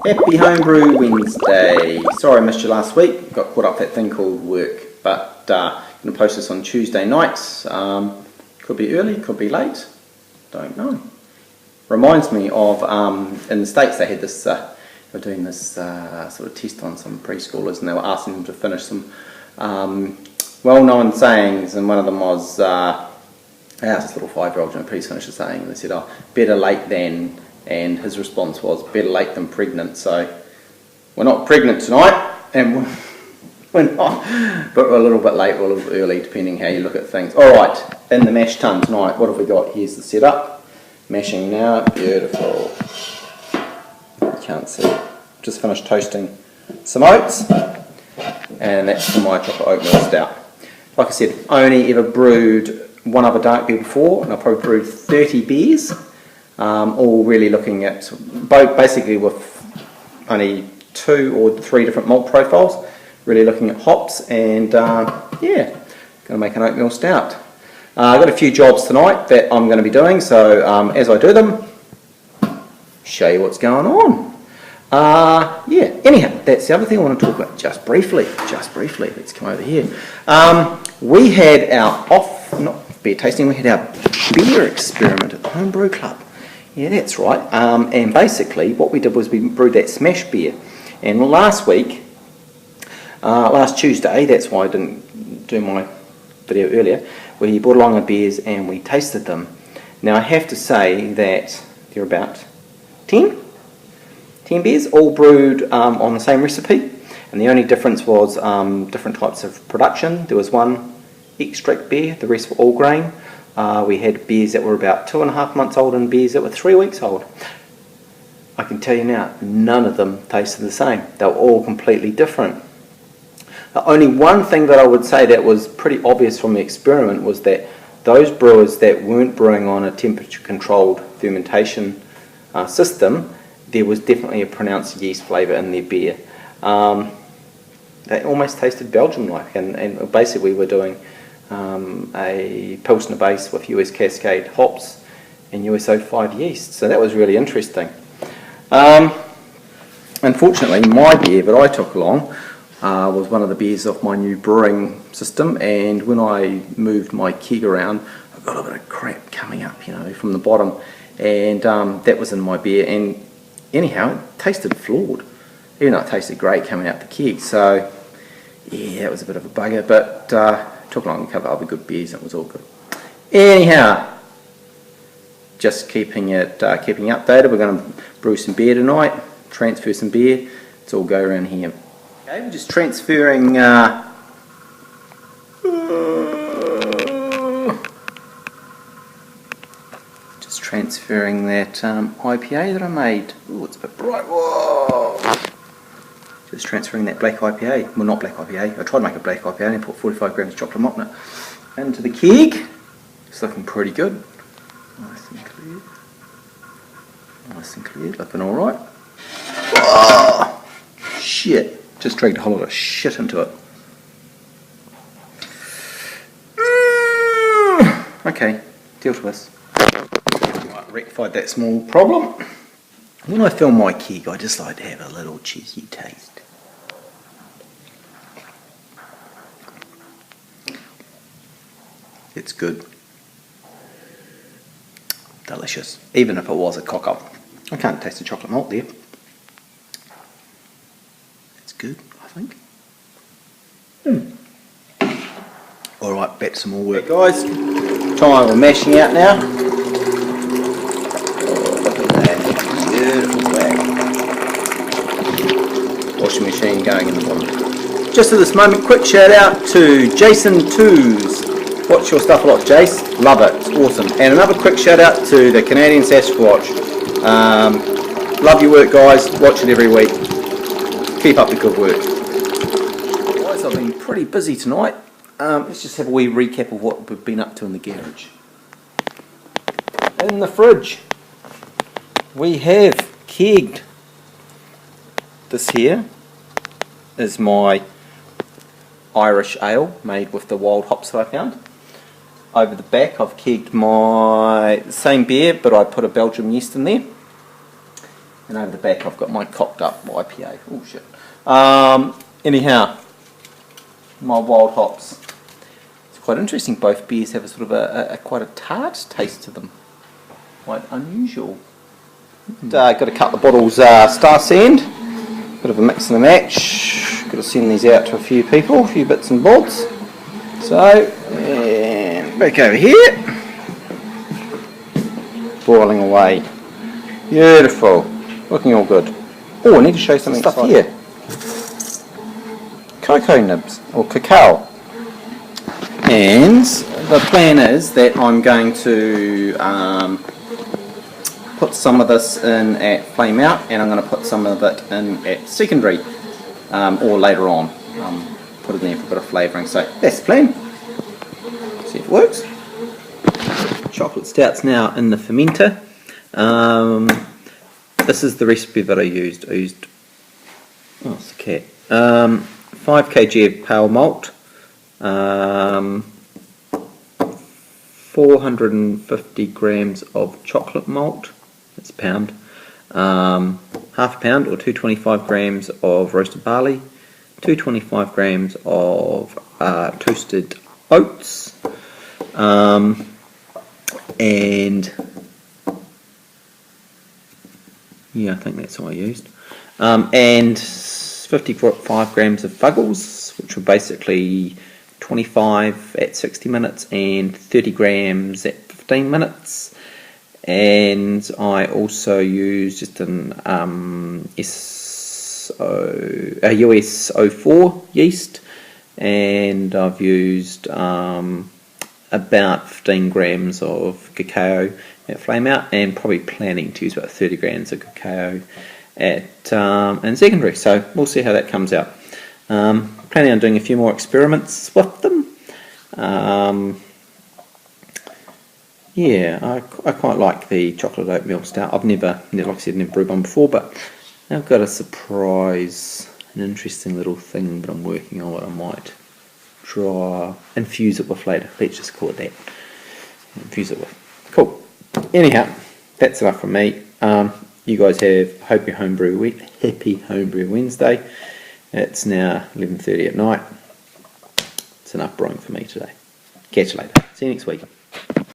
Happy Homebrew Wednesday. Sorry I missed you last week. Got caught up with that thing called work. But I'm going to post this on Tuesday nights. Could be early, could be late. Don't know. Reminds me of, in the States they had this, they were doing this sort of test on some preschoolers and they were asking them to finish some well-known sayings, and one of them was, I asked this little 5-year-old, please finish the saying, and they said, oh, better late than, and his response was, better late than pregnant. So we're not pregnant tonight, and we're not, but we're a little bit late or a little bit early, depending how you look at things. Alright, in the mash tun tonight, what have we got? Here's the setup. Mashing now, beautiful. You can't see. Just finished toasting some oats, and that's for my chocolate oatmeal stout. Like I said, I only ever brewed one other dark beer before, and I probably brewed 30 beers, all really looking at, basically with only 2 or 3 different malt profiles, really looking at hops, and yeah, going to make an oatmeal stout. I've got a few jobs tonight that I'm going to be doing, so as I do them, show you what's going on. Yeah, anyhow, that's the other thing I want to talk about just briefly, let's come over here. We had our not beer tasting, we had our beer experiment at the Homebrew Club. Yeah, that's right, and basically what we did was we brewed that smash beer, and last week, last Tuesday, that's why I didn't do my video earlier, we brought along our beers and we tasted them. Now I have to say that they're about 10 beers, all brewed on the same recipe, and the only difference was different types of production. There was one extract beer, the rest were all grain. We had beers that were about 2.5 months old and beers that were 3 weeks old. I can tell you now, none of them tasted the same. They were all completely different. The only one thing that I would say that was pretty obvious from the experiment was that those brewers that weren't brewing on a temperature controlled fermentation system, there was definitely a pronounced yeast flavour in their beer. They almost tasted Belgium-like, and basically we were doing a Pilsner base with US Cascade hops and USO5 yeast, so that was really interesting. Unfortunately, my beer that I took along was one of the beers off my new brewing system, and when I moved my keg around, I got a bit of crap coming up, you know, from the bottom, and that was in my beer, and anyhow, it tasted flawed, even though it tasted great coming out the keg. So yeah, that was a bit of a bugger, but took along a couple of other good beers and it was all good. Anyhow, just keeping updated. We're going to brew some beer tonight, transfer some beer. Let's all go around here. Okay, we're just transferring that IPA that I made. Ooh, it's a bit bright. Whoa! Just transferring that black IPA. Well, not black IPA. I tried to make a black IPA and put 45 grams of chocolate malt in it. Into the keg. It's looking pretty good. Nice and clear. Nice and clear. Looking alright. Oh, shit. Just dragged a whole lot of shit into it. Okay, deal with this. Right, rectified that small problem. When I fill my keg, I just like to have a little cheeky taste. It's good. Delicious. Even if it was a cock-up. I can't taste the chocolate malt there. It's good, I think. Alright, back to some more work, guys. Time we're mashing out now. Oh, look at that. Beautiful bag. Washing machine going in the bottom. Just at this moment, quick shout out to Jason Twos. Watch your stuff a lot, Jace. Love it. It's awesome. And another quick shout out to the Canadian Sasquatch. Love your work, guys. Watch it every week. Keep up the good work. Guys, I've been pretty busy tonight. Let's just have a wee recap of what we've been up to in the garage. In the fridge, we have kegged. This here is my Irish ale made with the wild hops that I found. Over the back I've kegged my same beer, but I put a Belgium yeast in there. And over the back I've got my cocked up IPA. Oh shit. Anyhow, my wild hops. It's quite interesting. Both beers have a sort of a quite a tart taste to them. Quite unusual. Got to cut the bottles star sand. Bit of a mix and a match. Got to send these out to a few people, a few bits and bobs. So, and back over here. Boiling away. Beautiful. Looking all good. Oh, I need to show you some stuff here. Cocoa nibs, or cacao. And the plan is that I'm going to put some of this in at flame out, and I'm going to put some of it in at secondary, or later on. Put it in there for a bit of flavouring. So that's the plan. See if it works. Chocolate stout's now in the fermenter. This is the recipe that I used. Oh, it's the cat. 5 kg of pale malt, 450 grams of chocolate malt, that's a pound, half a pound or 225 grams of roasted barley, 225 grams of toasted oats, and yeah, I think that's all I used, and 55 grams of fuggles, which were basically 25 at 60 minutes and 30 grams at 15 minutes. And I also used just an US 04 yeast, and I've used about 15 grams of cacao at flame out, and probably planning to use about 30 grams of cacao at in secondary. So we'll see how that comes out. Planning on doing a few more experiments with them. Yeah, I quite like the chocolate oatmeal stout. I've never, like I said, never brewed one before, but I've got a surprise, an interesting little thing that I'm working on that I might try, infuse it with later. Let's just call it that. Infuse it with. Cool. Anyhow, that's enough from me. You guys have happy homebrew Wednesday. It's now 11:30 at night. It's enough brewing for me today. Catch you later. See you next week.